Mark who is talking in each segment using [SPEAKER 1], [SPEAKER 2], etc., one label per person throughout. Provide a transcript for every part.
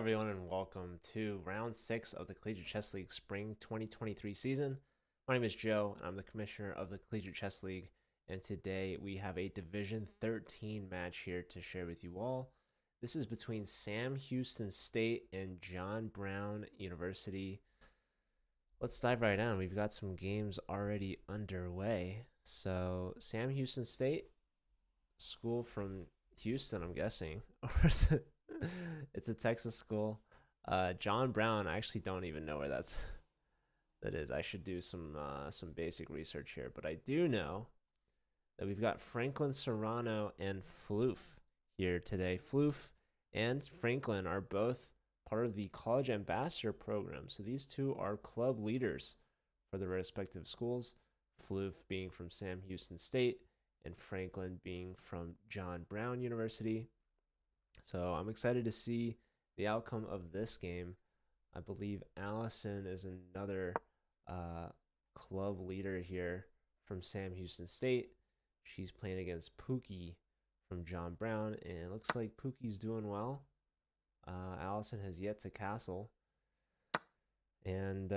[SPEAKER 1] everyone, and welcome to round 6 of the Collegiate Chess League Spring 2023 season. My name is Joe, and I'm the commissioner of the Collegiate Chess League, and today we have a Division 13 match here to share with you all. This is between Sam Houston State and John Brown University. Let's dive right in. We've got some games already underway. So, Sam Houston State, school from Houston, I'm guessing, or is it? It's a Texas school. John Brown, I actually don't even know where that is. I should do some basic research here, but I do know that we've got Franklin Serrano and Floof here today. Floof and Franklin are both part of the College Ambassador program, so these two are club leaders for their respective schools. Floof being from Sam Houston State and Franklin being from John Brown University. So I'm excited to see the outcome of this game. I believe Allison is another club leader here from Sam Houston State. She's playing against Pookie from John Brown, and it looks like Pookie's doing well. Allison has yet to castle, and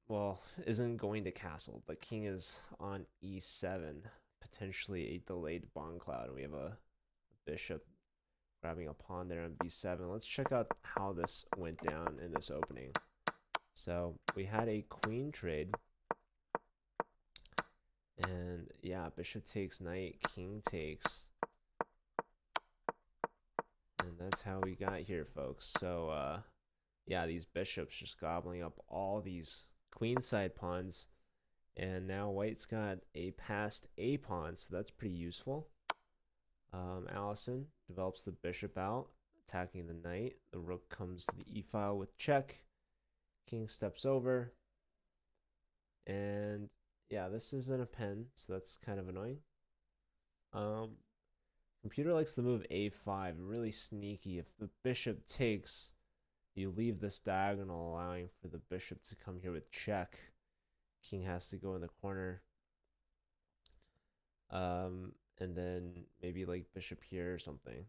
[SPEAKER 1] well, isn't going to castle, but King is on E7, potentially a delayed Bond Cloud, and we have a bishop grabbing a pawn there on b7. Let's check out how this went down in this opening. So we had a queen trade, and yeah, bishop takes knight, king takes, and that's how we got here, folks. So yeah, these bishops just gobbling up all these queenside pawns, and now white's got a passed a pawn, so that's pretty useful. Allison develops the bishop out, attacking the knight. The rook comes to the e-file with check. King steps over. And yeah, this isn't a pen, so that's kind of annoying. Computer likes the move a5, really sneaky. If the bishop takes, you leave this diagonal, allowing for the bishop to come here with check. King has to go in the corner. And then maybe like bishop here or something,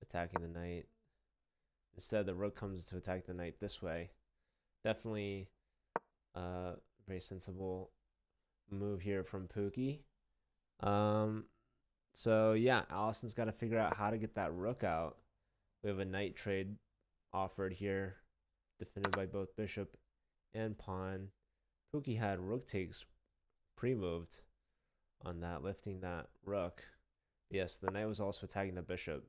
[SPEAKER 1] attacking the knight. Instead, the rook comes to attack the knight this way. Definitely very sensible move here from Pookie. So yeah, Allison's got to figure out how to get that rook out. We have a knight trade offered here, defended by both bishop and pawn. Pookie had rook takes pre-moved on that, lifting that rook. Yes, the knight was also attacking the bishop.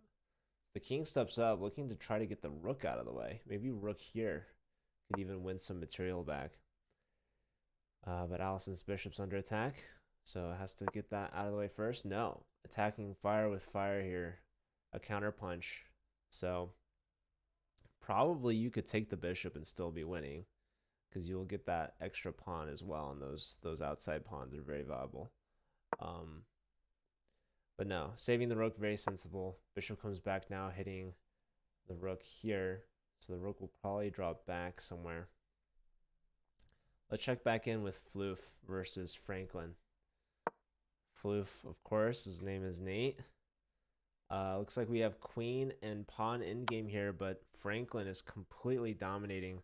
[SPEAKER 1] The king steps up, looking to try to get the rook out of the way. Maybe rook here could even win some material back. But Allison's bishop's under attack, so it has to get that out of the way first. No, attacking fire with fire here, a counter punch. So probably you could take the bishop and still be winning, because you'll get that extra pawn as well, and those outside pawns are very valuable. But no, saving the rook, very sensible. Bishop comes back now, hitting the rook here. So the rook will probably drop back somewhere. Let's check back in with Floof versus Franklin. Floof, of course, his name is Nate. Looks like we have queen and pawn in game here, but Franklin is completely dominating.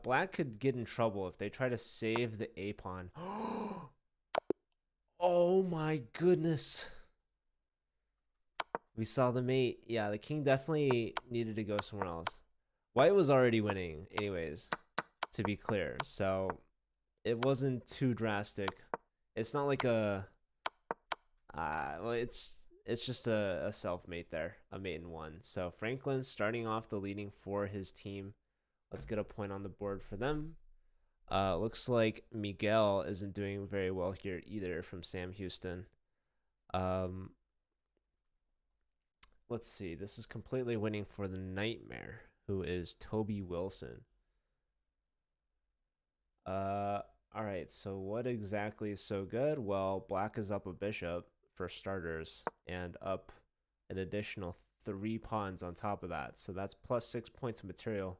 [SPEAKER 1] Black could get in trouble if they try to save the a pawn. Oh my goodness. We saw the mate. Yeah, the king definitely needed to go somewhere else. White was already winning anyways, to be clear. So it wasn't too drastic. It's not like a... well, it's just a self-mate there. A mate in one. So Franklin's starting off the leading for his team. Let's get a point on the board for them. Looks like Miguel isn't doing very well here either from Sam Houston. Let's see. This is completely winning for the Nightmare, who is Toby Wilson. All right. So what exactly is so good? Well, black is up a bishop for starters, and up an additional 3 pawns on top of that. So that's plus 6 points of material.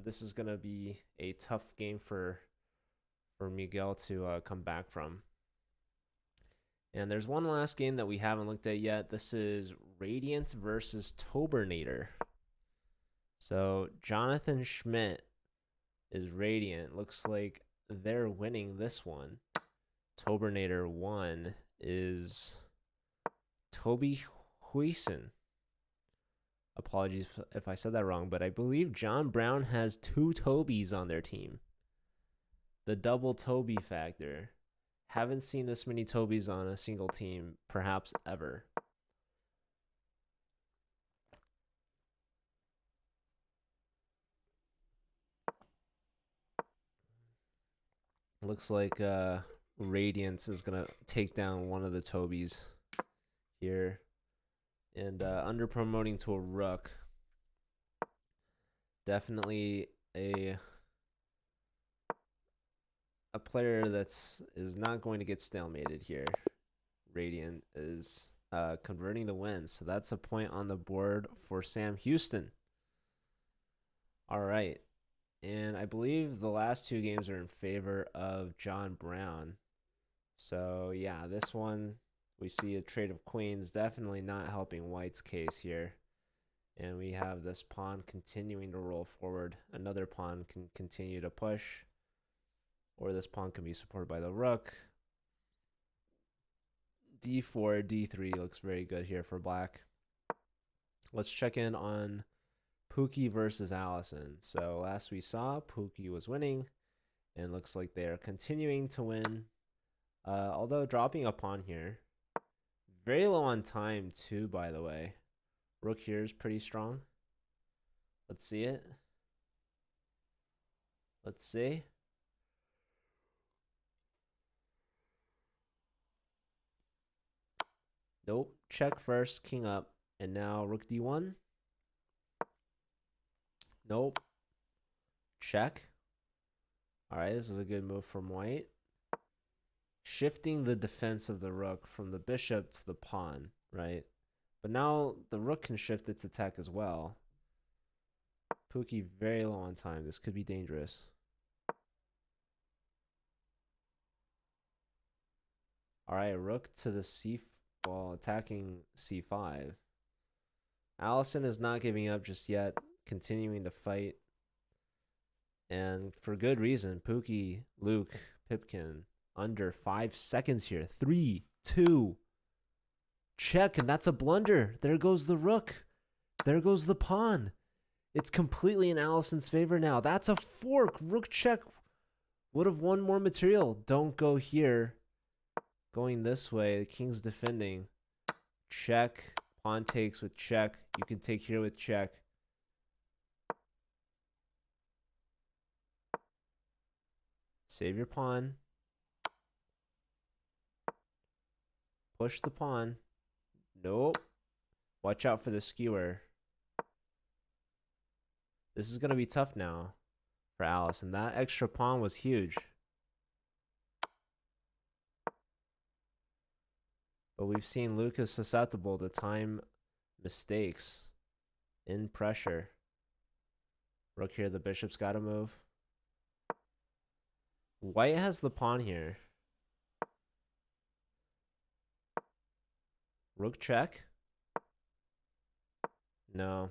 [SPEAKER 1] This is gonna be a tough game for Miguel to come back from. And there's one last game that we haven't looked at yet. This is Radiant versus Tobernator. So Jonathan Schmidt is Radiant. Looks like they're winning this one. Tobinator 1 is Toby Huison. Apologies if I said that wrong, but I believe John Brown has 2 Tobys on their team. The double Toby factor. Haven't seen this many Tobys on a single team, perhaps ever. Looks like Radiance is going to take down one of the Tobys here. And under promoting to a Rook. Definitely a player is not going to get stalemated here. Radiant is converting the win. So that's a point on the board for Sam Houston. All right. And I believe the last 2 games are in favor of John Brown. So, yeah, this one, we see a trade of queens. Definitely not helping White's case here. And we have this pawn continuing to roll forward. Another pawn can continue to push. Or this pawn can be supported by the rook. D4, D3 looks very good here for black. Let's check in on Pookie versus Allison. So last we saw, Pookie was winning. And looks like they are continuing to win. Although dropping a pawn here. Very low on time too, by the way. Rook here is pretty strong. Let's see it. Let's see. Nope. Check first, king up. And now rook d1. Nope. Check. Alright, this is a good move from white. Shifting the defense of the rook from the bishop to the pawn, right? But now the rook can shift its attack as well. Pookie very low on time. This could be dangerous. Alright, rook to the well, attacking c5. Allison is not giving up just yet, continuing to fight. And for good reason. Pookie, Luke, Pipkin, under 5 seconds here. 3, 2, check, and that's a blunder. There goes the rook. There goes the pawn. It's completely in Allison's favor now. That's a fork. Rook check would have won more material. Don't go here. Going this way. The king's defending. Check. Pawn takes with check. You can take here with check. Save your pawn. Push the pawn. Nope. Watch out for the skewer. This is going to be tough now for Allison. That extra pawn was huge. But we've seen Lucas susceptible to time mistakes in pressure. Rook here, the bishop's got to move. White has the pawn here. Rook check. No.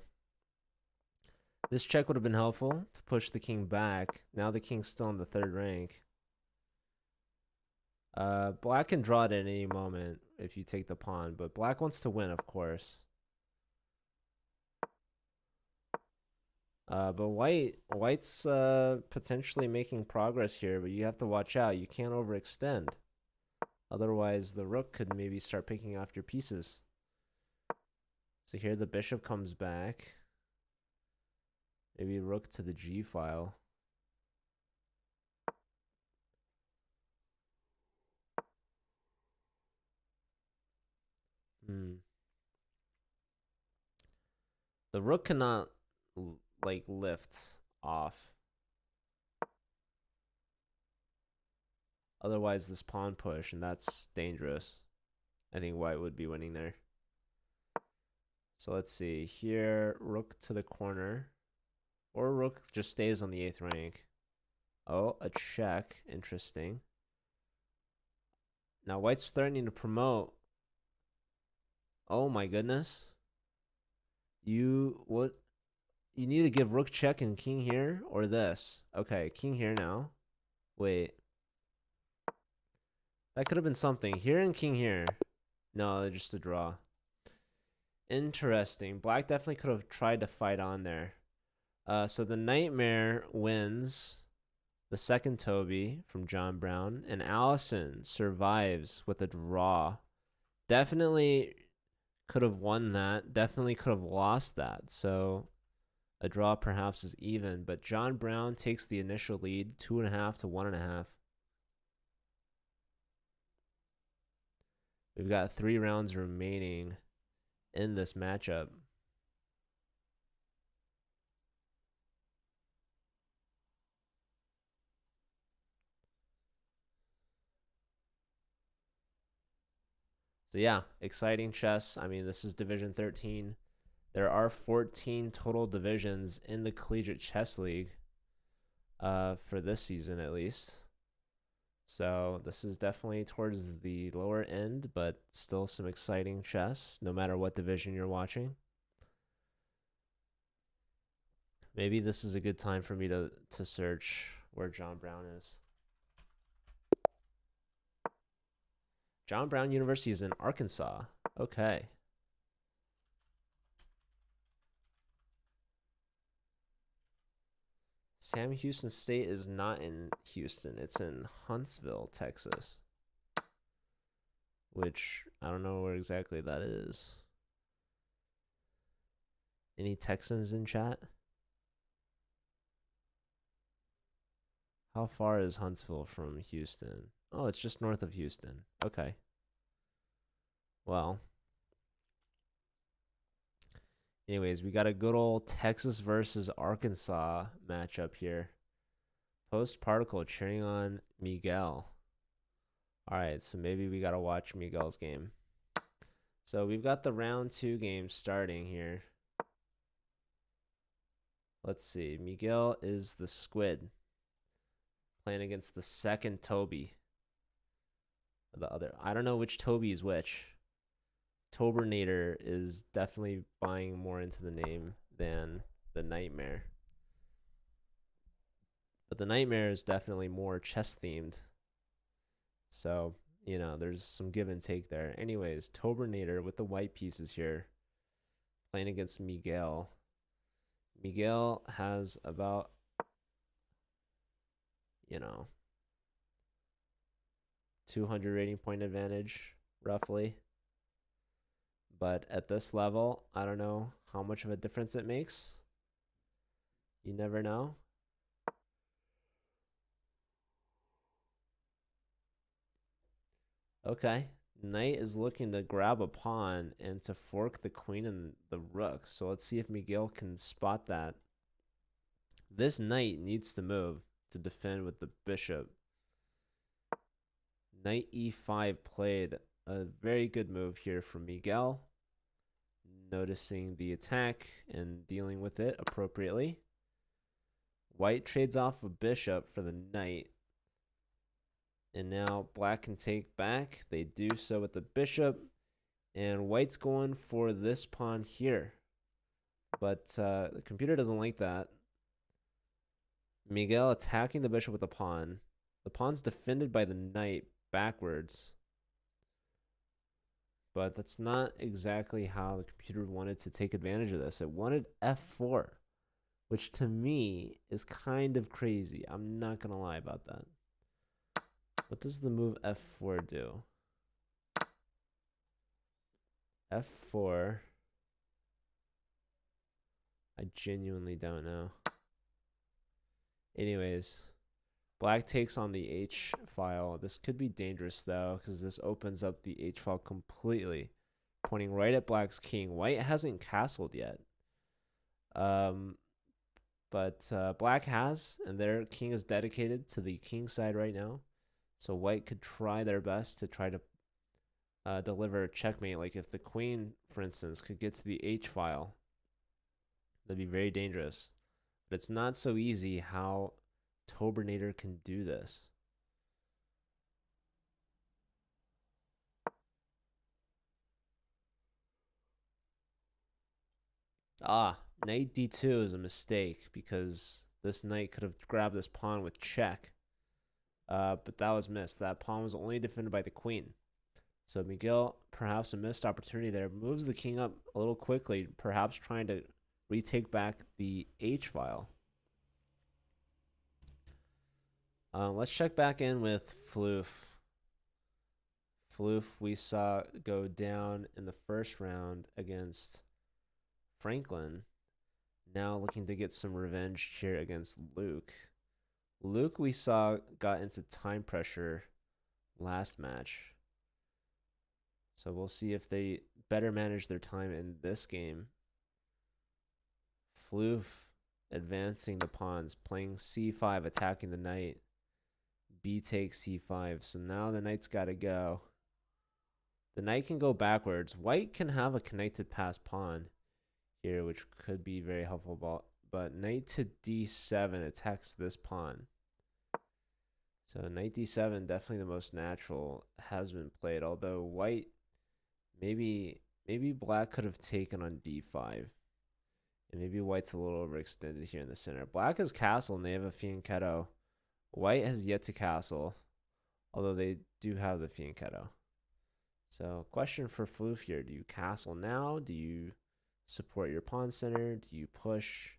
[SPEAKER 1] This check would have been helpful to push the king back. Now the king's still in the 3rd rank. Black can draw it at any moment if you take the pawn, but black wants to win, of course. But white's potentially making progress here, but you have to watch out. You can't overextend. Otherwise, the rook could maybe start picking off your pieces. So here the bishop comes back. Maybe rook to the g file. The rook cannot like lift off. Otherwise this pawn push, and that's dangerous. I think white would be winning there. So let's see. Here, rook to the corner. Or rook just stays on the 8th rank. Oh, a check. Interesting. Now white's threatening to promote. Oh my goodness. You need to give rook check and king here or this. Okay, king here now. Wait. That could have been something. Here and king here. No, just a draw. Interesting. Black definitely could have tried to fight on there. So the Nightmare wins the second Toby from John Brown, and Allison survives with a draw. Definitely could have won that. Definitely could have lost that. So a draw perhaps is even, but John Brown takes the initial lead, 2.5 to 1.5. We've got 3 rounds remaining in this matchup. So yeah, exciting chess. I mean, this is Division 13. There are 14 total divisions in the Collegiate Chess League for this season at least. So this is definitely towards the lower end, but still some exciting chess, no matter what division you're watching. Maybe this is a good time for me to search where John Brown is. John Brown University is in Arkansas. Okay. Sam Houston State is not in Houston. It's in Huntsville, Texas. Which, I don't know where exactly that is. Any Texans in chat? How far is Huntsville from Houston? Oh, it's just north of Houston. Okay. Well. Anyways, we got a good old Texas versus Arkansas matchup here. Post Particle cheering on Miguel. All right, so maybe we got to watch Miguel's game. So we've got the round 2 game starting here. Let's see. Miguel is the squid playing against the second Toby. The other. I don't know which Toby is which. Tobernator is definitely buying more into the name than the Nightmare. But the Nightmare is definitely more chess themed. So, you know, there's some give and take there. Anyways, Tobernator with the white pieces here playing against Miguel. Miguel has about, you know, 200 rating point advantage, roughly. But at this level, I don't know how much of a difference it makes. You never know. Okay. Knight is looking to grab a pawn and to fork the queen and the rook. So let's see if Miguel can spot that. This knight needs to move to defend with the bishop. Knight e5 played a very good move here from Miguel. Noticing the attack and dealing with it appropriately. White trades off a bishop for the knight. And now black can take back. They do so with the bishop. And white's going for this pawn here. But the computer doesn't like that. Miguel attacking the bishop with the pawn. The pawn's defended by the knight backwards. But that's not exactly how the computer wanted to take advantage of this. It wanted f4, which to me is kind of crazy. I'm not going to lie about that. What does the move f4 do? f4. I genuinely don't know. Anyways, black takes on the h file. This could be dangerous though, because this opens up the h file completely, pointing right at black's king. White hasn't castled yet. But black has, and their king is dedicated to the king side right now. So white could try their best to try to deliver a checkmate. Like if the queen, for instance, could get to the h file, that'd be very dangerous. But it's not so easy how Tobernator can do this. Ah, Knight d2 is a mistake because this knight could have grabbed this pawn with check. But that was missed. That pawn was only defended by the queen. So Miguel, perhaps a missed opportunity there, moves the king up a little quickly, perhaps trying to retake back the H file. Let's check back in with Floof. Floof we saw go down in the first round against Franklin. Now looking to get some revenge here against Luke. Luke we saw got into time pressure last match. So we'll see if they better manage their time in this game. Floof advancing the pawns, playing c5, attacking the knight. B takes c5. So now the knight's got to go. The knight can go backwards. White can have a connected pass pawn here, which could be very helpful. But knight to d7 attacks this pawn. So knight d7, definitely the most natural, has been played. Although white, maybe black could have taken on d5. And maybe white's a little overextended here in the center. Black has castle and they have a fianchetto. White has yet to castle, although they do have the fianchetto. So question for Floof here. Do you castle now? Do you support your pawn center? Do you push?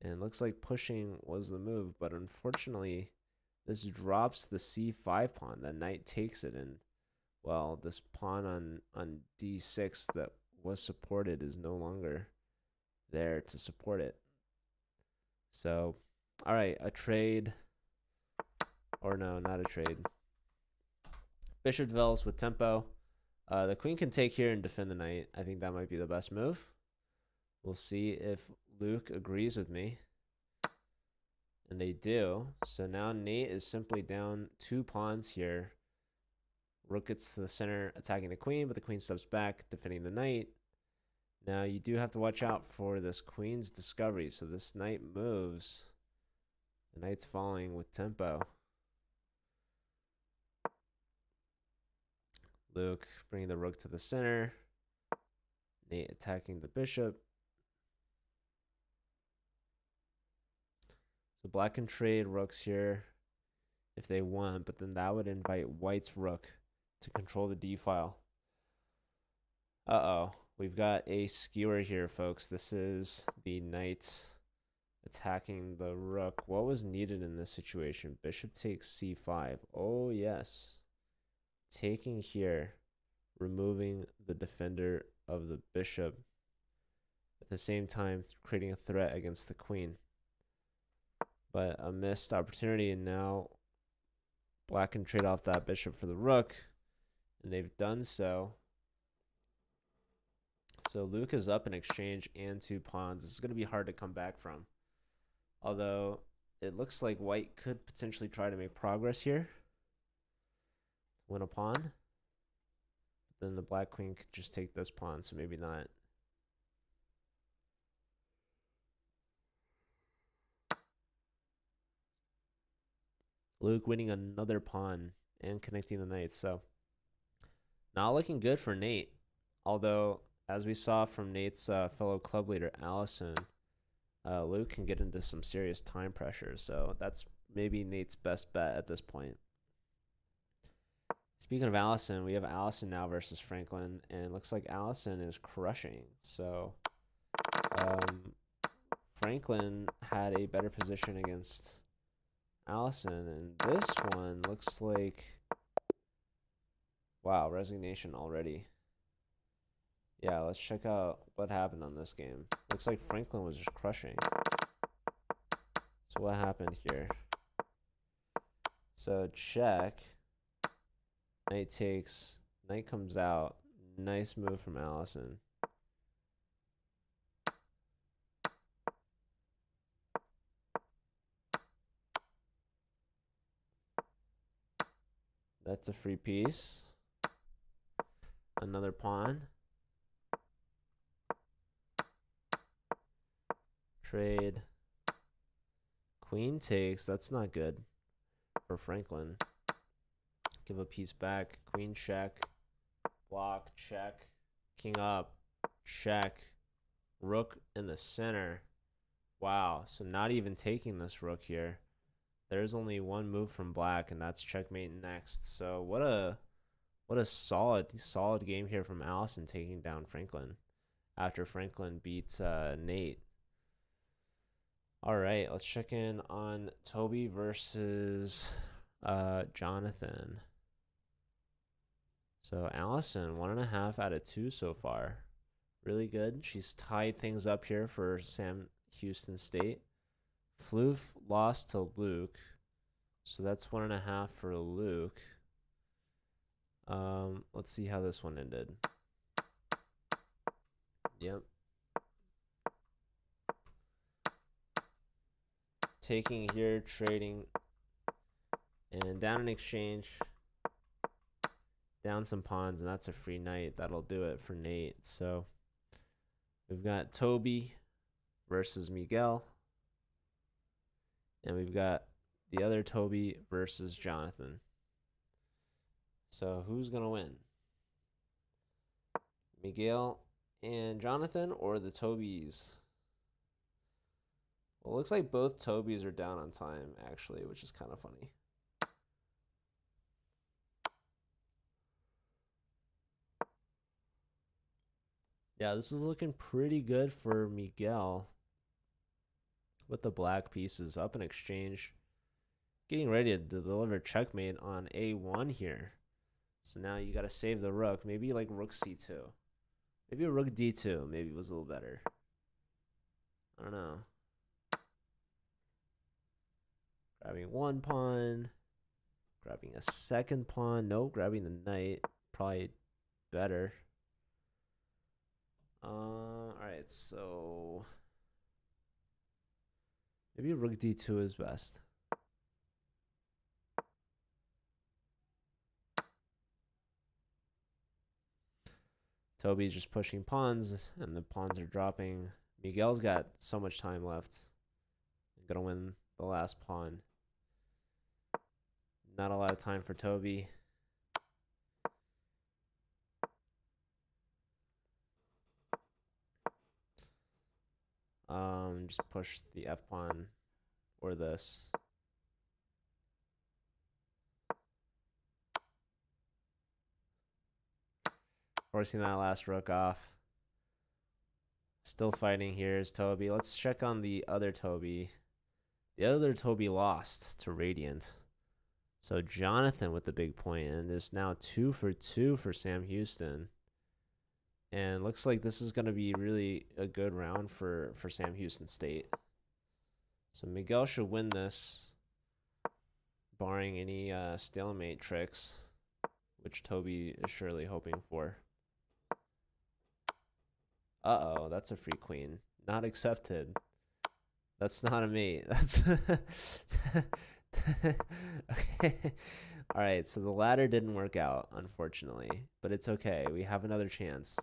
[SPEAKER 1] And it looks like pushing was the move, but unfortunately, this drops the c5 pawn. The knight takes it, and well, this pawn on d6 that was supported is no longer there to support it. So, all right, a trade, or no, not a trade. Bishop develops with tempo. The queen can take here and defend the knight. I think that might be the best move. We'll see if Luke agrees with me. And they do. So now Nate is simply down 2 pawns here. Rook gets to the center, attacking the queen, but the queen steps back, defending the knight. Now you do have to watch out for this queen's discovery. So this knight moves. The knight's falling with tempo. Luke bringing the rook to the center. Nate attacking the bishop. So black can trade rooks here if they want, but then that would invite white's rook to control the d file. Uh-oh. We've got a skewer here, folks. This is the knight attacking the rook. What was needed in this situation? Bishop takes c5. Oh, yes. Taking here, removing the defender of the bishop, at the same time creating a threat against the queen. But a missed opportunity, and now black can trade off that bishop for the rook, and they've done so. So Luke is up in exchange and 2 pawns. This is going to be hard to come back from. Although it looks like white could potentially try to make progress here. Win a pawn. Then the black queen could just take this pawn, so maybe not. Luke winning another pawn and connecting the knights. So not looking good for Nate. Although, as we saw from Nate's fellow club leader, Allison, Luke can get into some serious time pressure. So that's maybe Nate's best bet at this point. Speaking of Allison, we have Allison now versus Franklin, and it looks like Allison is crushing. So Franklin had a better position against Allison, and this one looks like, wow, resignation already. Yeah, let's check out what happened on this game. Looks like Franklin was just crushing. So what happened here? So check. Knight takes. Knight comes out. Nice move from Allison. That's a free piece. Another pawn. Trade. Queen takes. That's not good for Franklin. Give a piece back. Queen check. Block. Check. King up. Check. Rook in the center. Wow, so not even taking this rook here. There's only one move from black, and that's checkmate next. So what a solid game here from Allison taking down Franklin after Franklin beats Nate. All right, let's check in on Toby versus Jonathan. So Allison, 1.5 out of 2 so far. Really good. She's tied things up here for Sam Houston State. Floof lost to Luke. So that's 1.5 for Luke. Let's see how this one ended. Yep. Taking here, trading, and down in exchange. Down some pawns, and that's a free knight. That'll do it for Nate. So we've got Toby versus Miguel. And we've got the other Toby versus Jonathan. So who's going to win? Miguel and Jonathan or the Tobys? Well, it looks like both Tobys are down on time, actually, which is kind of funny. Yeah, this is looking pretty good for Miguel with the black pieces up in exchange. Getting ready to deliver checkmate on A1 here. So now you got to save the rook. Maybe like rook C2. Maybe a rook D2 maybe was a little better. I don't know. Grabbing one pawn. Grabbing a second pawn. Nope, grabbing the knight. Probably better. Alright, so maybe rook D2 is best. Toby's just pushing pawns, and the pawns are dropping. Miguel's got so much time left. I'm gonna win the last pawn. Not a lot of time for Toby. Just push the F pawn or this. Forcing that last rook off. Still fighting here is Toby. Let's check on the other Toby. The other Toby lost to Radiant. So Jonathan with the big point, and is now 2 for 2 for Sam Houston. And looks like this is going to be really a good round for Sam Houston State. So Miguel should win this, barring any stalemate tricks, which Toby is surely hoping for. Uh-oh, that's a free queen. Not accepted. That's not a mate. That's okay. All right, so the ladder didn't work out, unfortunately, but it's okay. We have another chance.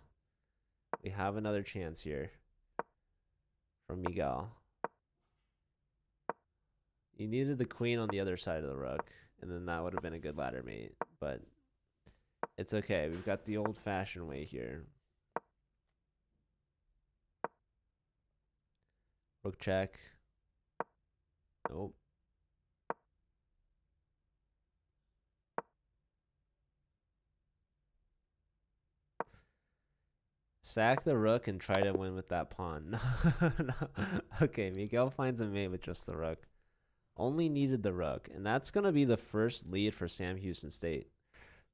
[SPEAKER 1] We have another chance here from Miguel. You needed the queen on the other side of the rook, and then that would have been a good ladder mate, but it's okay. We've got the old-fashioned way here. Rook check. Nope. Sack the rook and try to win with that pawn. No. Okay, Miguel finds a mate with just the rook. Only needed the rook, and that's going to be the first lead for Sam Houston State.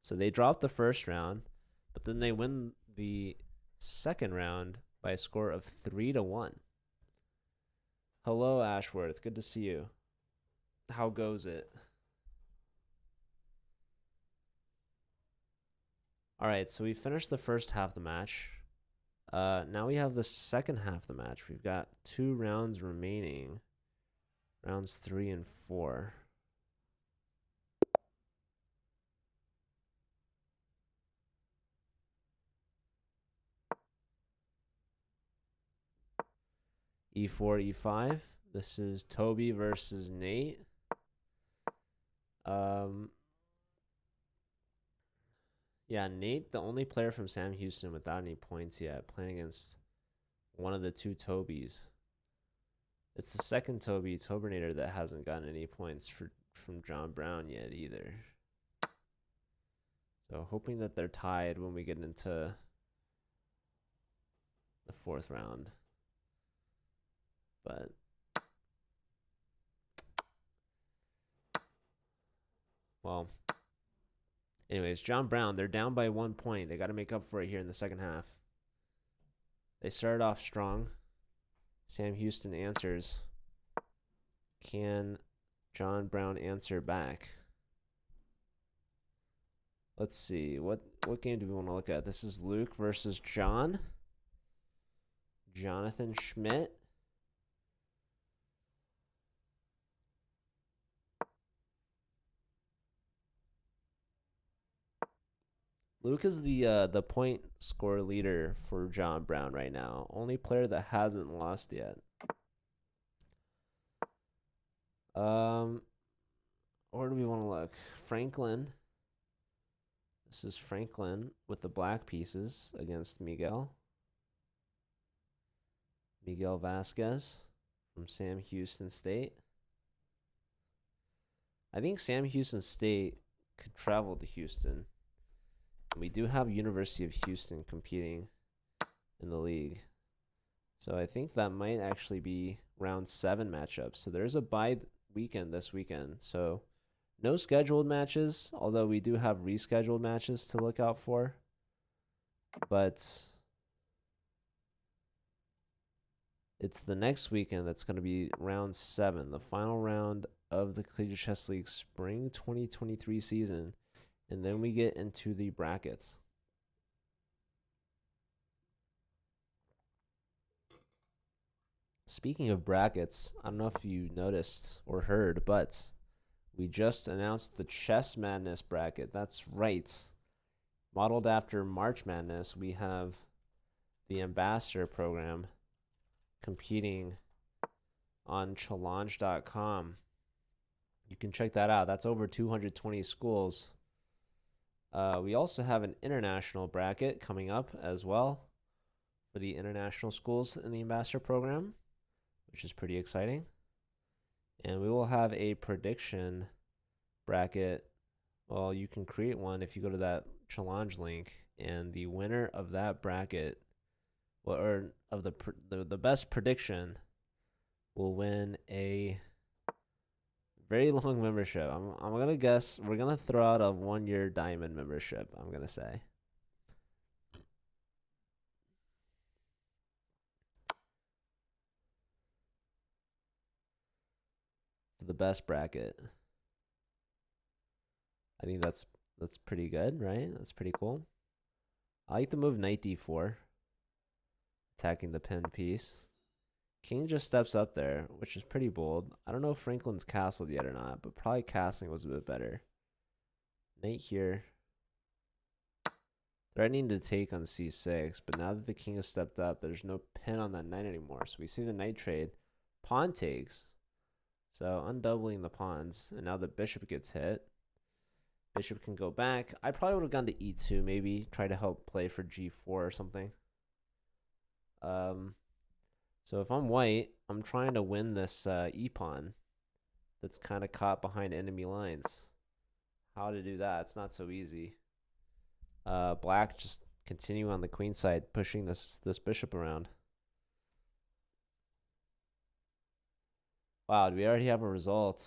[SPEAKER 1] So they dropped the first round, but then they win the second round by a score of 3-1. Hello, Ashworth. Good to see you. How goes it? All right, so we finished the first half of the match. Now we have the second half of the match. We've got 2 rounds remaining. Rounds 3 and 4. E4, E5. This is Toby versus Nate. Yeah, Nate, the only player from Sam Houston without any points yet, playing against one of the two Tobys. It's the second Toby Tobinator that hasn't gotten any points from John Brown yet either. So hoping that they're tied when we get into the 4th round. But well, anyways, John Brown, they're down by 1 point. They got to make up for it here in the second half. They started off strong. Sam Houston answers. Can John Brown answer back? Let's see. What game do we want to look at? This is Luke versus John. Jonathan Schmidt. Luke is the point score leader for John Brown right now. Only player that hasn't lost yet. Where do we want to look? Franklin. This is Franklin with the black pieces against Miguel. Miguel Vasquez from Sam Houston State. I think Sam Houston State could travel to Houston. We do have University of Houston competing in the league. So I think that might actually be round 7 matchups. So there's a bye weekend this weekend. So no scheduled matches, although we do have rescheduled matches to look out for. But it's the next weekend that's going to be round 7, the final round of the Collegiate Chess League Spring 2023 season. And then we get into the brackets. Speaking of brackets, I don't know if you noticed or heard, but we just announced the Chess Madness bracket. That's right. Modeled after March Madness, we have the Ambassador program competing on challenge.com. You can check that out. That's over 220 schools. We also have an international bracket coming up as well for the international schools in the Ambassador program, which is pretty exciting. And we will have a prediction bracket. Well, you can create one if you go to that challenge link, and the winner of that bracket, or of the best prediction, will win a very long membership. I'm gonna guess we're gonna throw out a 1-year diamond membership. I'm gonna say. For the best bracket. I think that's pretty good, right? That's pretty cool. I like the move knight d4, attacking the pinned piece. King just steps up there, which is pretty bold. I don't know if Franklin's castled yet or not, but probably castling was a bit better. Knight here. Threatening to take on c6, but now that the king has stepped up, there's no pin on that knight anymore. So we see the knight trade. Pawn takes. So undoubling the pawns, and now the bishop gets hit. Bishop can go back. I probably would have gone to e2, maybe try to help play for g4 or something. So if I'm white, I'm trying to win this e-pawn that's kind of caught behind enemy lines. How to do that? It's not so easy. Black just continue on the queen side, pushing this bishop around. Wow, do we already have a result?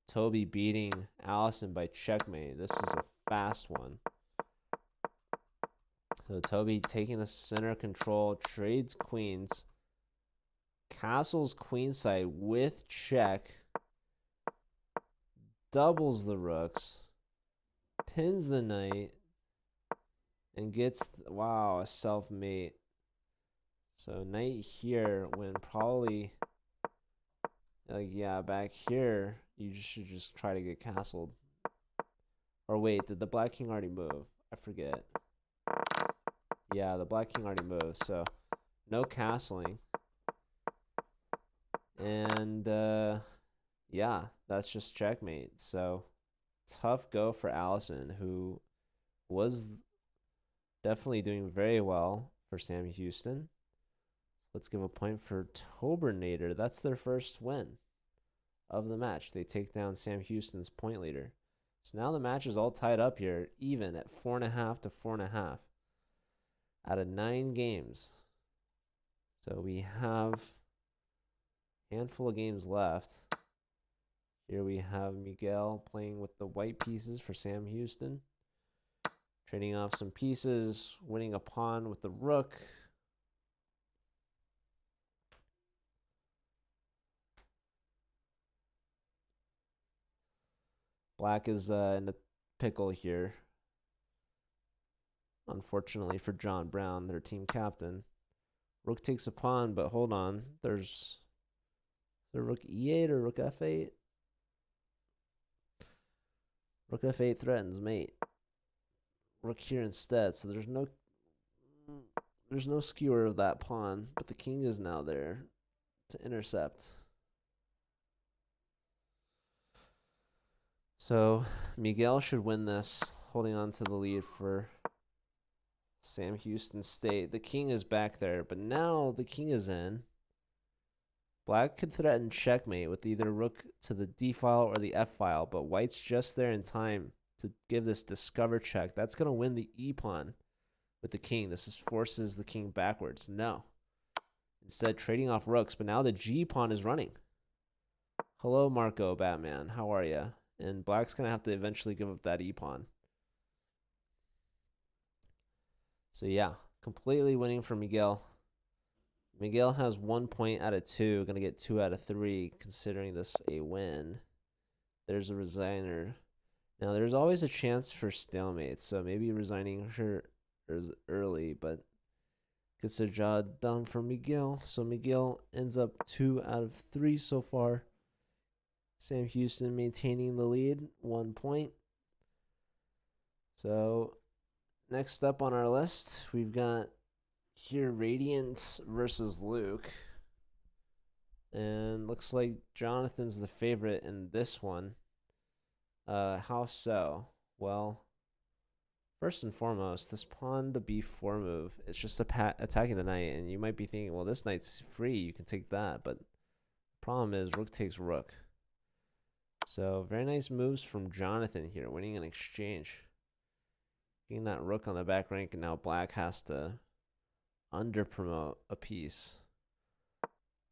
[SPEAKER 1] Toby beating Allison by checkmate. This is a fast one. So Toby taking the center control, trades queens, castles queenside with check, doubles the rooks, pins the knight, and gets, wow, a self-mate. So knight here when probably, like, yeah, back here, you should just try to get castled. Or wait, did the black king already move? I forget. Yeah, the black king already moved, so no castling. And, yeah, that's just checkmate. So tough go for Allison, who was definitely doing very well for Sam Houston. Let's give a point for Tobernator. That's their first win of the match. They take down Sam Houston's point leader. So now the match is all tied up here, even at 4.5 to 4.5 out of 9 games. So we have a handful of games left. Here we have Miguel playing with the white pieces for Sam Houston. Trading off some pieces, winning a pawn with the rook. Black is in the pickle here. Unfortunately for John Brown, their team captain. Rook takes a pawn, but hold on. There's the rook e8 or rook f8. Rook f8 threatens mate. Rook here instead, so there's no skewer of that pawn, but the king is now there to intercept. So Miguel should win this, holding on to the lead for Sam Houston State. The king is back there, but now the king is in. Black could threaten checkmate with either rook to the d file or the f file, but white's just there in time to give this discover check. That's going to win the e pawn with the king. This forces the king backwards. No. Instead, trading off rooks, but now the g pawn is running. Hello, Marco Batman. How are you? And black's going to have to eventually give up that e pawn. So yeah, completely winning for Miguel. Miguel has 1 point out of 2. Going to get 2 out of 3, considering this a win. There's a resigner. Now, there's always a chance for stalemate, so maybe resigning her early, but gets the job done for Miguel. So Miguel ends up 2 out of 3 so far. Sam Houston maintaining the lead, 1 point. So next up on our list, we've got here Radiant versus Luke. And looks like Jonathan's the favorite in this one. How so? Well, first and foremost, this pawn to b4 move, it's just attacking the knight, and you might be thinking, well, this knight's free, you can take that, but the problem is rook takes rook. So very nice moves from Jonathan here, winning an exchange. Getting that rook on the back rank, and now black has to under-promote a piece.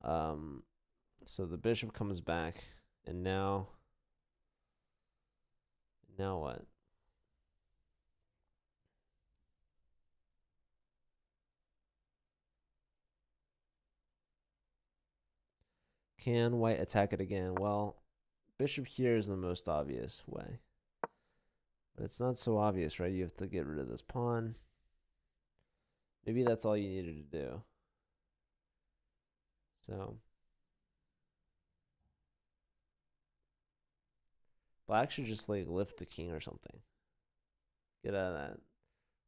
[SPEAKER 1] So the bishop comes back, and now what? Can white attack it again? Well, bishop here is the most obvious way. But it's not so obvious, right? You have to get rid of this pawn. Maybe that's all you needed to do. So black should just like lift the king or something. Get out of that.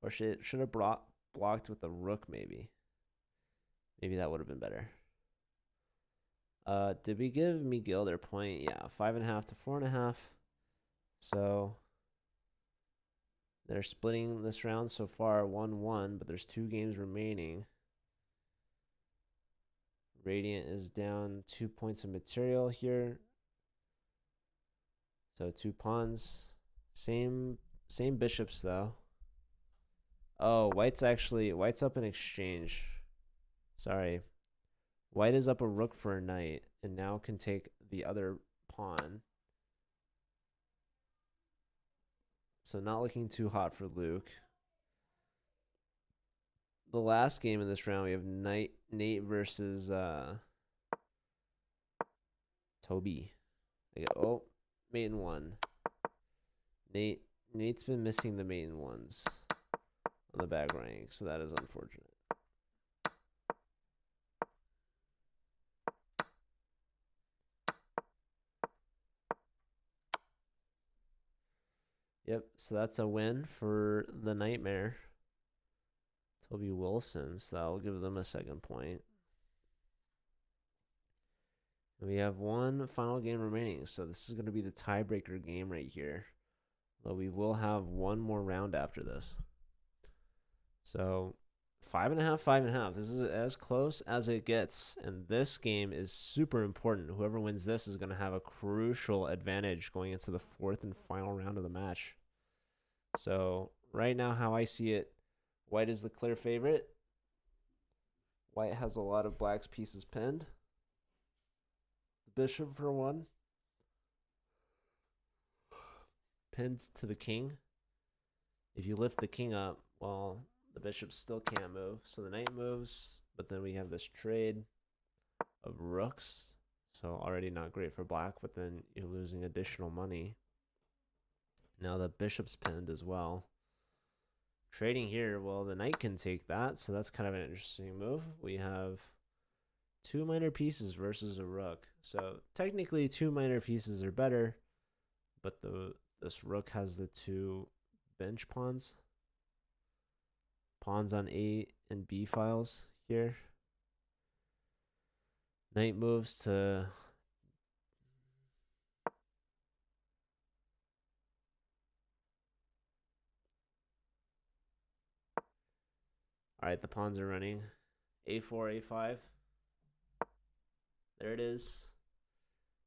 [SPEAKER 1] Or should have blocked with the rook maybe. Maybe that would have been better. Did we give Miguel their point? Yeah, 5.5 to 4.5. So they're splitting this round so far 1-1, but there's 2 games remaining. Radiant is down 2 points of material here. So 2 pawns. Same bishops though. Oh, white's up in exchange. Sorry. White is up a rook for a knight and now can take the other pawn. So not looking too hot for Luke. The last game in this round, we have Nate versus Toby. Oh, maiden 1. Nate's been missing the maiden ones on the back rank, so that is unfortunate. Yep, so that's a win for the Nightmare. Toby Wilson, so that'll give them a 2nd point. And we have 1 final game remaining, so this is going to be the tiebreaker game right here. Though we will have 1 more round after this. So 5.5, 5.5. This is as close as it gets, and this game is super important. Whoever wins this is going to have a crucial advantage going into the fourth and final round of the match. So right now, how I see it, white is the clear favorite. White has a lot of black's pieces pinned. The bishop for one. Pinned to the king. If you lift the king up, well, the bishop still can't move. So the knight moves, but then we have this trade of rooks. So already not great for black, but then you're losing additional money. Now the bishop's pinned as well. Trading here, well, the knight can take that, so that's kind of an interesting move. We have two minor pieces versus a rook. So technically two minor pieces are better, but this rook has the two bench pawns. Pawns on A and B files here. Knight moves to all right, the pawns are running. A4, A5. There it is.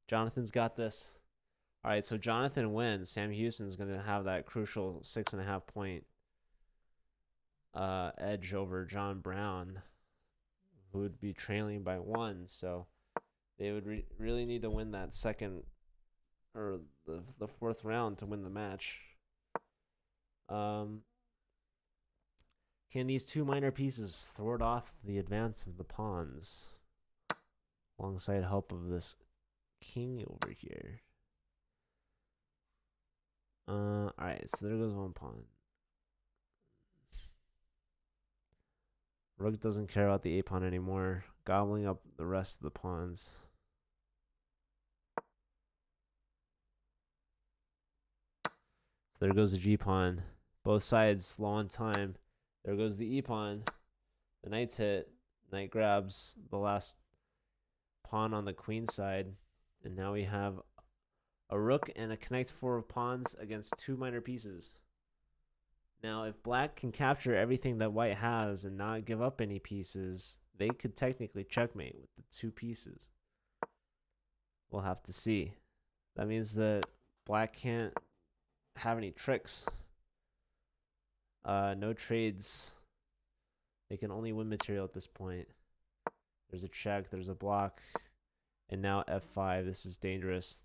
[SPEAKER 1] Jonathan's got this. All right, so Jonathan wins. Sam Houston's going to have that crucial 6.5 point edge over John Brown, who would be trailing by 1. So they would really need to win that second or the fourth round to win the match. Can these two minor pieces thwart off the advance of the pawns alongside help of this king over here? Alright, so there goes one pawn. Rook doesn't care about the A pawn anymore, gobbling up the rest of the pawns. So there goes the G pawn. Both sides low on time. There goes the E pawn. The knight's hit. Knight grabs the last pawn on the queen side. And now we have a rook and a connect 4 of pawns against two minor pieces. Now, if black can capture everything that white has and not give up any pieces, they could technically checkmate with the two pieces. We'll have to see. That means that black can't have any tricks. No trades. They can only win material at this point. There's a check, there's a block, and now F5. This is dangerous.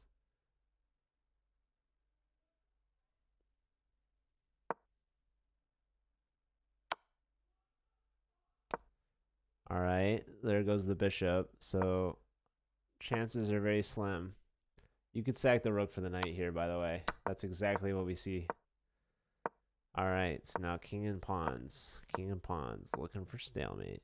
[SPEAKER 1] All right, there goes the bishop. So chances are very slim. You could sack the rook for the knight here, by the way. That's exactly what we see. All right, so now king and pawns. King and pawns, looking for stalemate.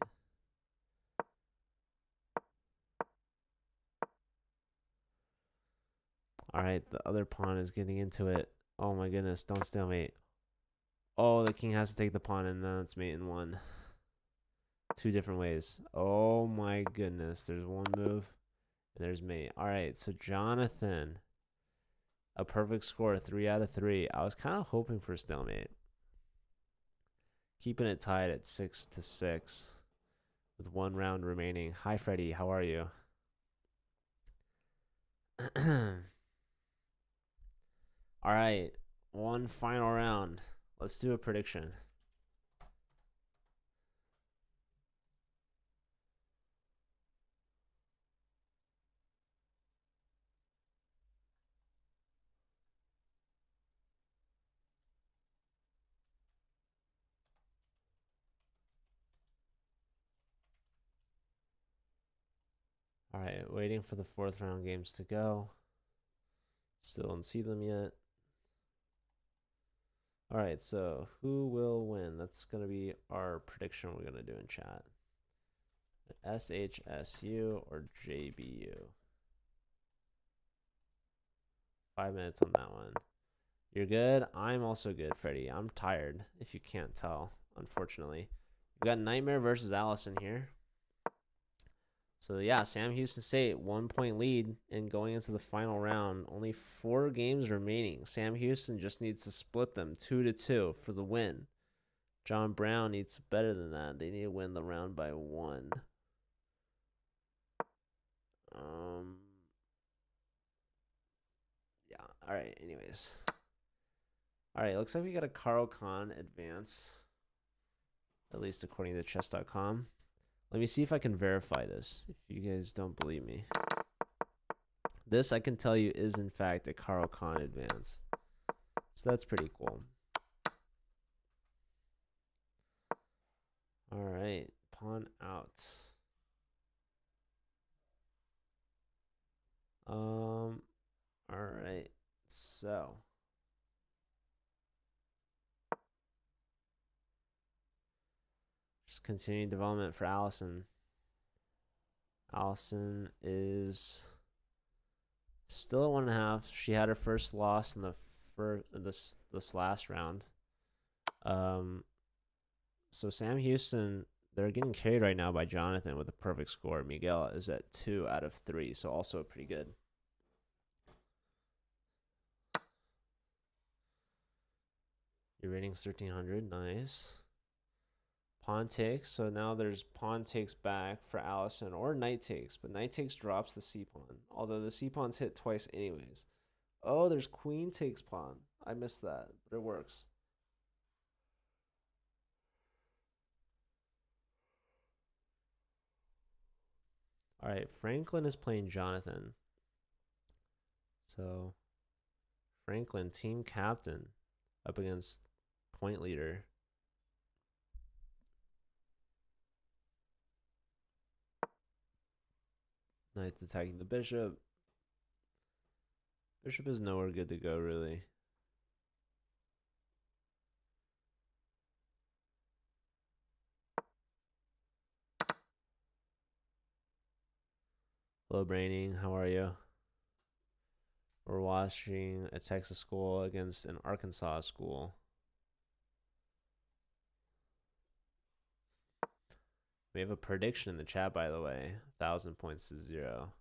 [SPEAKER 1] All right, the other pawn is getting into it. Oh my goodness, don't stalemate. Oh, the king has to take the pawn, and then it's mate in one. Two different ways. Oh my goodness, there's one move, and there's mate. All right, so Jonathan, a perfect score, 3 out of 3. I was kind of hoping for a stalemate. Keeping it tied at 6-6 with one round remaining. Hi, Freddie. How are you? All right, one final round. Let's do a prediction. All right, waiting for the fourth round games to go. Still don't see them yet. All right, so who will win? That's going to be our prediction we're going to do in chat. SHSU or JBU? 5 minutes on that one. You're good? I'm also good, Freddie. I'm tired, if you can't tell, unfortunately. We got Nightmare versus Allison here. So, yeah, Sam Houston State, 1 point lead and going into the final round. Only 4 games remaining. Sam Houston just needs to split them 2-2 for the win. John Brown needs better than that. They need to win the round by 1. Yeah. All right. Anyways. All right. Looks like we got a Carl Khan advance, at least according to chess.com. Let me see if I can verify this, if you guys don't believe me. This, I can tell you, is in fact a Carl Khan advance. So that's pretty cool. All right. Pawn out. All right. So just continuing development for Allison. Allison is still at 1.5. She had her first loss in this last round. So Sam Houston, they're getting carried right now by Jonathan with a perfect score. Miguel is at 2 out of 3, so also pretty good. Your rating's 1300, nice. Pawn takes, so now there's pawn takes back for Allison, or knight takes, but knight takes drops the c pawn, although the c pawn's hit twice anyways. Oh, there's queen takes pawn. I missed that, but it works. All right, Franklin is playing Jonathan. So Franklin, team captain, up against point leader. Knight's attacking the bishop. Bishop is nowhere good to go, really. Hello, Braining. How are you? We're watching a Texas school against an Arkansas school. We have a prediction in the chat, by the way. 1,000 points to 0.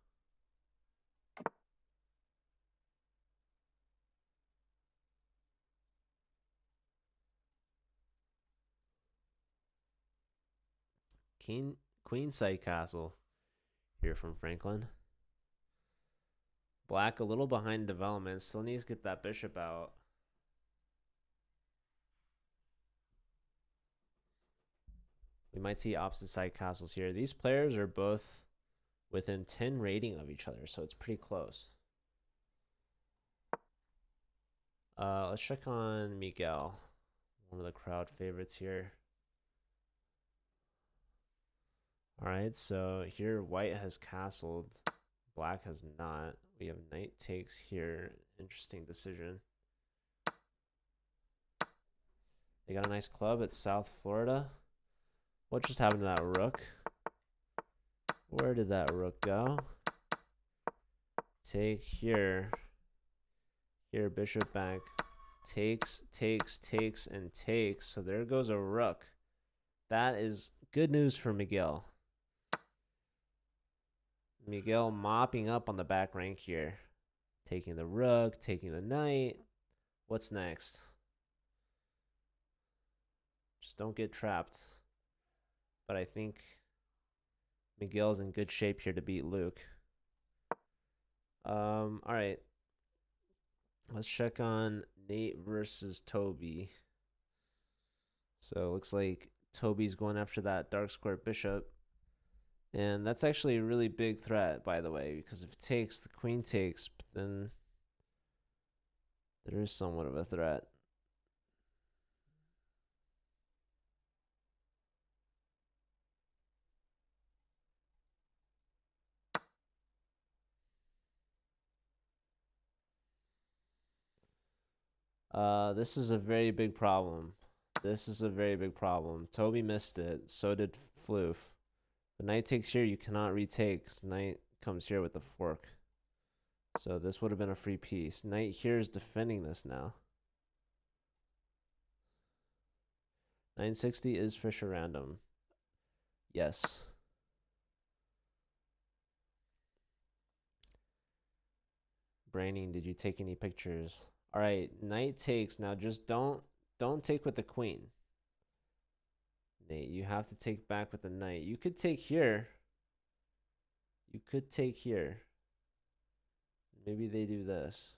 [SPEAKER 1] Queenside Castle here from Franklin. Black a little behind development. Still needs to get that bishop out. We might see opposite side castles here. These players are both within 10 rating of each other, so it's pretty close. Let's check on Miguel, one of the crowd favorites here. All right, so here white has castled, black has not. We have knight takes here. Interesting decision. They got a nice club at South Florida. What just happened to that rook? Where did that rook go? Take here. Here, bishop back. Takes, takes, takes, and takes. So there goes a rook. That is good news for Miguel. Miguel mopping up on the back rank here. Taking the rook, taking the knight. What's next? Just don't get trapped. But I think Miguel's in good shape here to beat Luke. All right. Let's check on Nate versus Toby. So it looks like Toby's going after that dark square bishop. And that's actually a really big threat, by the way, because if it takes, the queen takes, then there is somewhat of a threat. This is a very big problem. This is a very big problem. Toby missed it. So did Floof. But knight takes here, you cannot retake. So knight comes here with the fork. So this would have been a free piece. Knight here is defending this now. 960 is Fisher random. Yes. Braining, did you take any pictures? All right, knight takes. Now just don't take with the queen. Nate, you have to take back with the knight. You could take here. You could take here. Maybe they do this.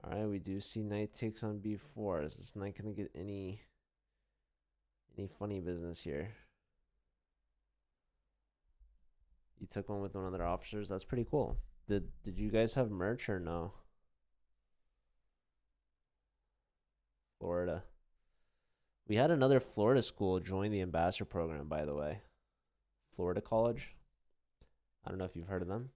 [SPEAKER 1] Alright, we do see knight takes on b4. Is this knight gonna get any funny business here? You took one with one of their officers. That's pretty cool. Did you guys have merch or no? Florida. We had another Florida school join the ambassador program, by the way. Florida College. I don't know if you've heard of them.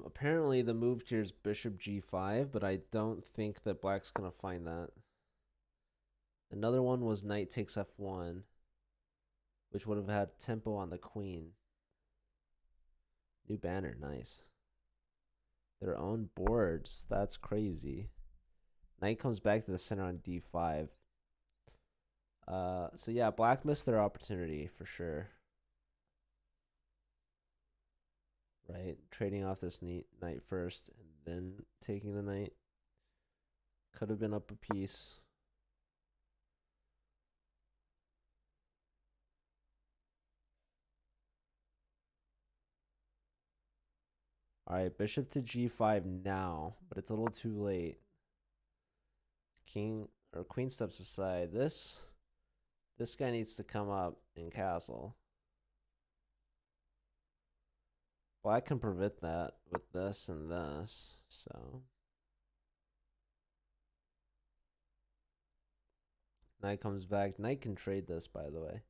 [SPEAKER 1] Apparently the move here is bishop g5, but I don't think that black's gonna find that. Another one was knight takes f1, which would have had tempo on the queen. New banner, nice. Their own boards, that's crazy. Knight comes back to the center on d5. So yeah, black missed their opportunity for sure. Right, trading off this knight first and then taking the knight. Could have been up a piece. Alright, bishop to g5 now, but it's a little too late. King or queen steps aside. This guy needs to come up and castle. Black can prevent that with this and this, so. Knight comes back. Knight can trade this, by the way.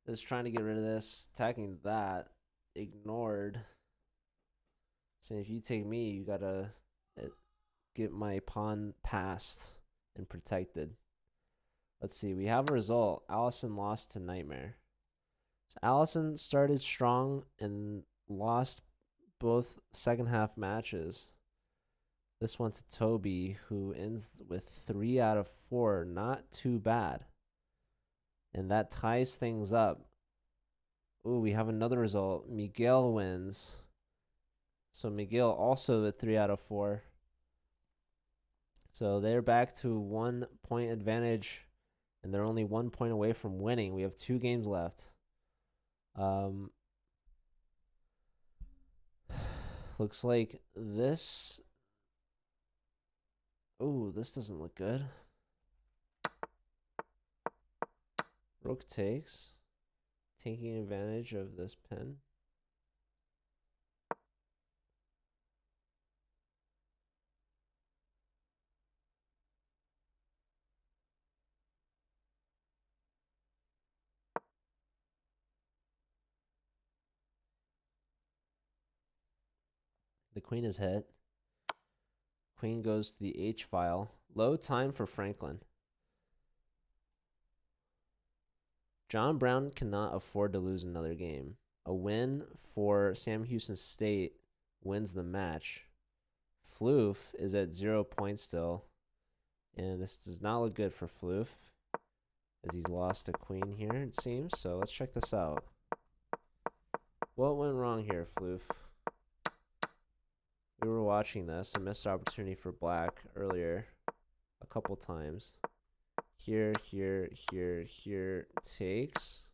[SPEAKER 1] Just trying to get rid of this, attacking that, ignored. So if you take me, you gotta get my pawn passed and protected. Let's see, we have a result. Allison lost to Nightmare. So Allison started strong and lost both second half matches. This one to Toby, who ends with 3 out of 4. Not too bad. And that ties things up. Ooh, we have another result. Miguel wins. So Miguel also at 3 out of 4. So they're back to 1 point advantage. And they're only 1 point away from winning. We have 2 games left. Looks like this. Ooh, this doesn't look good. Rook takes. Taking advantage of this pin. The queen is hit. Queen goes to the H file. Low time for Franklin. John Brown cannot afford to lose another game. A win for Sam Houston State wins the match. Floof is at 0 points still. And this does not look good for Floof, as he's lost a queen here, it seems. So let's check this out. What went wrong here, Floof? We were watching this. A missed opportunity for black earlier a couple times. Here, here, here, here. Takes.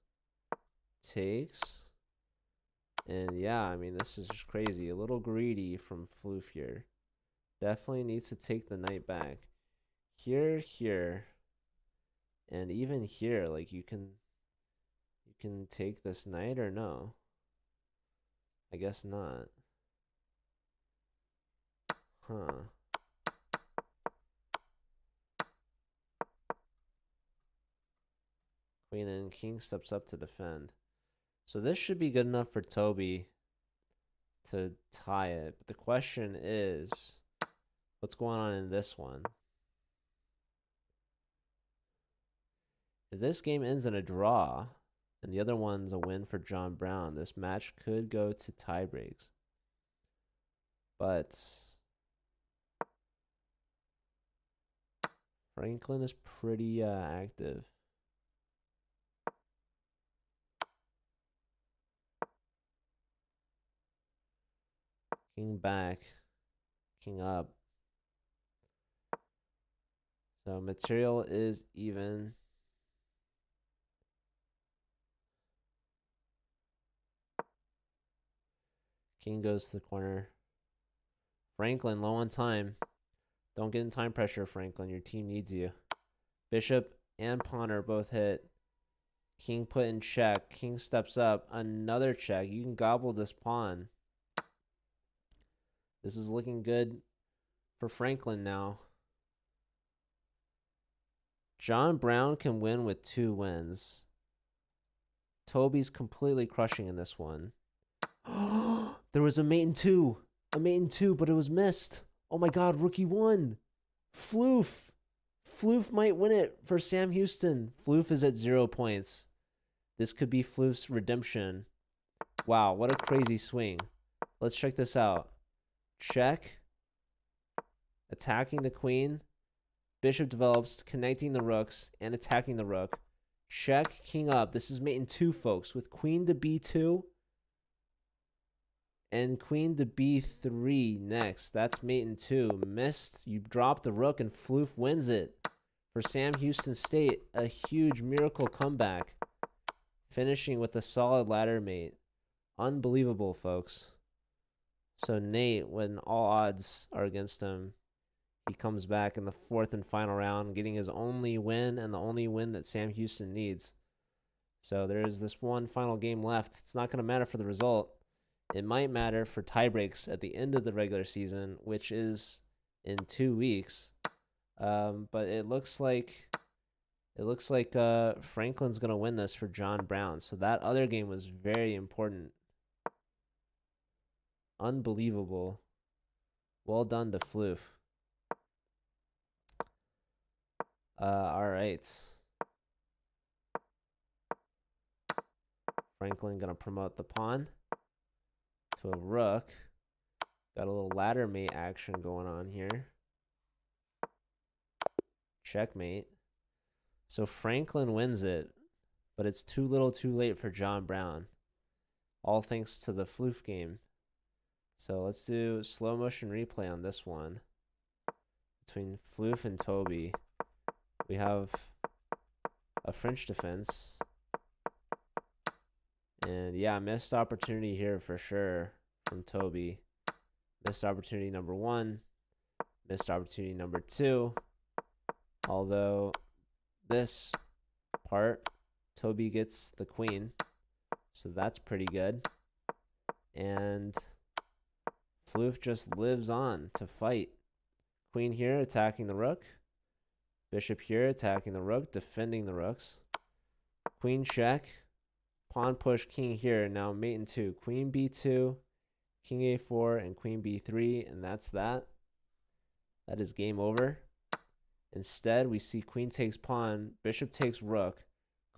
[SPEAKER 1] And yeah, I mean, this is just crazy. A little greedy from Floof here. Definitely needs to take the knight back. Here, here. And even here, like you can take this knight or no? I guess not. Huh. Queen and king steps up to defend. So this should be good enough for Toby to tie it. But the question is, what's going on in this one? If this game ends in a draw, and the other one's a win for John Brown, this match could go to tie breaks. But Franklin is pretty active. King back. King up. So material is even. King goes to the corner. Franklin low on time. Don't get in time pressure, Franklin. Your team needs you. Bishop and pawn are both hit. King put in check. King steps up. Another check. You can gobble this pawn. This is looking good for Franklin now. John Brown can win with 2 wins. Toby's completely crushing in this one. There was a mate in 2. A mate in 2, but it was missed. Oh my god, rookie 1. Floof. Floof might win it for Sam Houston. Floof is at 0 points. This could be Floof's redemption. Wow, what a crazy swing. Let's check this out. Check. Attacking the queen. Bishop develops, connecting the rooks, and attacking the rook. Check, king up. This is mate in 2, folks, with queen to b2 and queen to b3 next. That's mate in 2. Missed. You drop the rook, and Floof wins it. For Sam Houston State, a huge miracle comeback. Finishing with a solid ladder mate. Unbelievable, folks. So Nate, when all odds are against him, he comes back in the 4th and final round, getting his only win and the only win that Sam Houston needs. So there's this one final game left. It's not going to matter for the result. It might matter for tiebreaks at the end of the regular season, which is in 2 weeks. But it looks like Franklin's going to win this for John Brown. So that other game was very important. Unbelievable. Well done to Floof. All right. Franklin going to promote the pawn to a rook. Got a little ladder mate action going on here. Checkmate. So Franklin wins it, but it's too little too late for John Brown. All thanks to the Floof game. So let's do slow motion replay on this one. Between Floof and Toby, we have a French defense. And yeah, missed opportunity here for sure from Toby. Missed opportunity number 1. Missed opportunity number 2. Although this part, Toby gets the queen. So that's pretty good. And Floof just lives on to fight. Queen here attacking the rook. Bishop here attacking the rook, defending the rooks. Queen check. Pawn push, king here. Now mate in 2. Queen b2, king a4, and queen b3, and that's that. That is game over. Instead, we see queen takes pawn, bishop takes rook.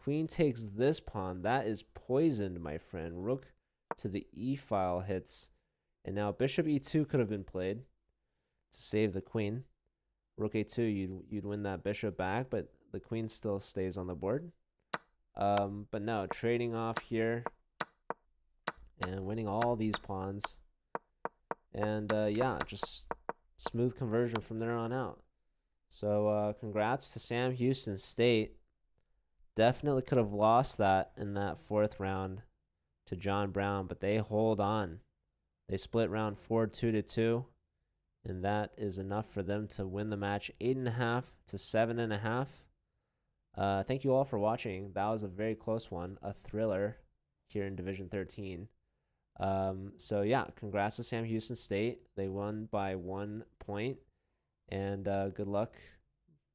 [SPEAKER 1] Queen takes this pawn. That is poisoned, my friend. Rook to the e file hits. And now bishop e2 could have been played to save the queen. Rook a2, you'd win that bishop back, but the queen still stays on the board. But no, trading off here and winning all these pawns. And yeah, just smooth conversion from there on out. So congrats to Sam Houston State. Definitely could have lost that in that 4th round to John Brown, but they hold on. They split round 4 2-2, and that is enough for them to win the match 8.5 to 7.5. Thank you all for watching. That was a very close one, a thriller here in Division 13. So yeah, congrats to Sam Houston State. They won by 1 point, and good luck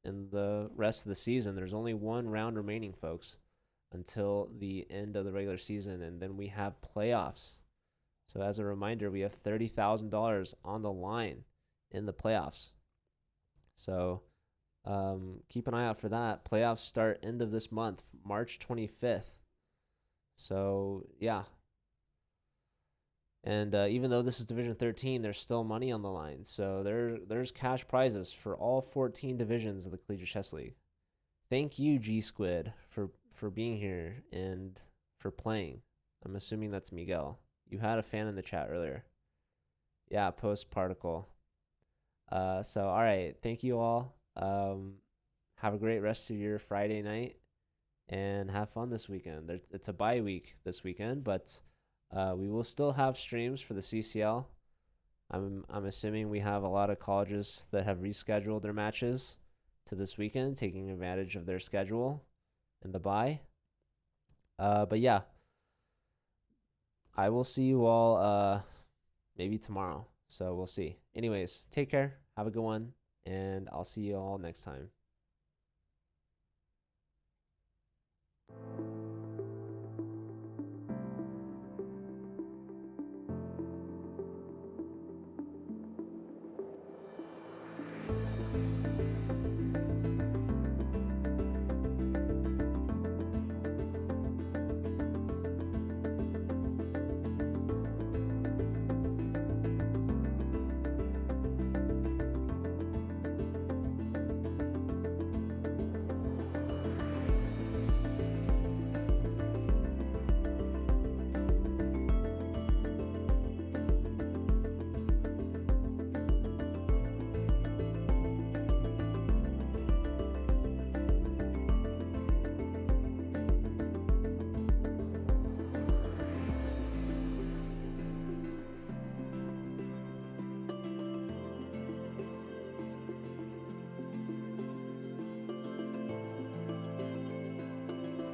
[SPEAKER 1] in the rest of the season. There's only 1 round remaining, folks, until the end of the regular season, and then we have playoffs. So as a reminder, we have $30,000 on the line in the playoffs. So keep an eye out for that. Playoffs start end of this month, March 25th. So yeah. And even though this is Division 13, there's still money on the line. So there's cash prizes for all 14 divisions of the Collegiate Chess League. Thank you, G Squid, for being here and for playing. I'm assuming that's Miguel. You had a fan in the chat earlier. Yeah, post particle. So all right, thank you all. Have a great rest of your Friday night and have fun this weekend. It's a bye week this weekend, but we will still have streams for the CCL. I'm assuming we have a lot of colleges that have rescheduled their matches to this weekend, taking advantage of their schedule and the bye. But yeah, I will see you all maybe tomorrow. So we'll see. Anyways, take care. Have a good one, and I'll see you all next time.